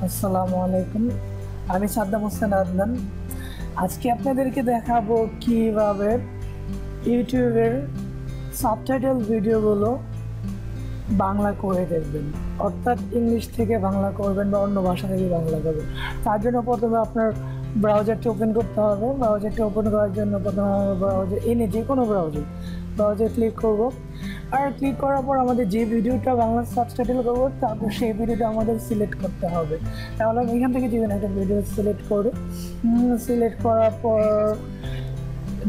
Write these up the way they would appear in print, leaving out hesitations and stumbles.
আসসালামু আলাইকুম। আমি সাদ্দাম হোসেন আদনান। আজকে আপনাদেরকে দেখাবো কিভাবে ইউটিউবের সাবটাইটেল ভিডিওগুলো বাংলা করে দেখবেন, অর্থাৎ ইংলিশ থেকে বাংলা করবেন বা অন্য ভাষা থেকে বাংলা করবেন। তার জন্য প্রথমে আপনার ব্রাউজারটি ওপেন করতে হবে। ব্রাউজারটি ওপেন করার জন্য প্রথমে আমরা ব্রাউজার যে কোনো ব্রাউজার ক্লিক করব। আর ক্লিক করার পর আমাদের যে ভিডিওটা বাংলা সাবটাইটেল করবো তারপর সেই ভিডিওটা আমাদের সিলেক্ট করতে হবে। তাহলে আমি এখান থেকে যেখানে একটা ভিডিও সিলেক্ট করি, সিলেক্ট করার পর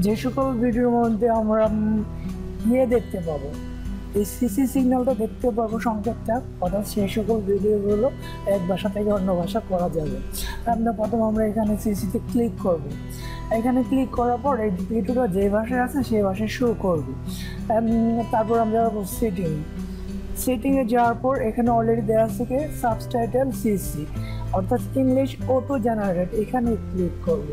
যে সকল ভিডিওর মধ্যে আমরা দেখতে পাবো, এই সিসি সিগন্যালটা দেখতে পাবো, সংকেতটা, অর্থাৎ সেই সকল ভিডিওগুলো এক ভাষা থেকে অন্য ভাষা করা যাবে। আমরা প্রথমে এখানে সিসিতে ক্লিক করব। এখানে ক্লিক করার পর এই ভিডিওটা যে ভাষায় আছে সেই ভাষায় শো করবে। তারপর আমরা যাবো সেটিংয়ে যাওয়ার পর এখানে অলরেডি দেওয়া আছে কি সাবটাইটেল সিসি, অর্থাৎ ইংলিশ অটো জেনারেট। এখানে ক্লিক করব।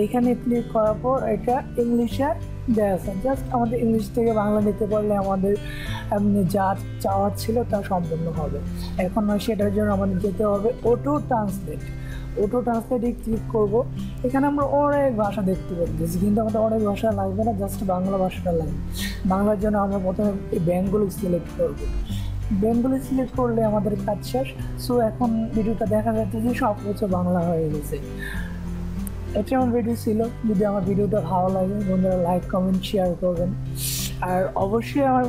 এইখানে ক্লিক করার পর এটা ইংলিশে দেওয়া আছে। জাস্ট আমাদের ইংলিশ থেকে বাংলা নিতে পারলে আমাদের যা চাওয়ার ছিল তা সম্পূর্ণ হবে। এখন সেটার জন্য আমাদের যেতে হবে অটো ট্রান্সলেটে ক্লিক করব। এখানে আমরা অনেক ভাষা দেখতে পাচ্ছি, কিন্তু আমাদের অনেক ভাষা লাগবে না, জাস্ট বাংলা ভাষাটা লাগবে। বাংলার জন্য আমরা প্রথমে বেঙ্গলি সিলেক্ট করব। বেঙ্গলি সিলেক্ট করলে আমাদের কাজ শেষ। সো এখন ভিডিওটা দেখা যাচ্ছে যে সব কিছু বাংলা হয়ে গেছে। এটা আমার ভিডিও ছিল। যদি আমার ভিডিওটা ভালো লাগে বন্ধুরা লাইক কমেন্ট শেয়ার করবেন, আর অবশ্যই আমার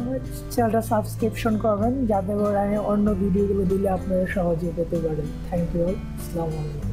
চ্যানেলটা সাবস্ক্রিপশন করবেন, যাতে করে আমি অন্য ভিডিওগুলো দিলে আপনারা সহজেই পেতে পারেন। Thank you. আসসালামু আলাইকুম।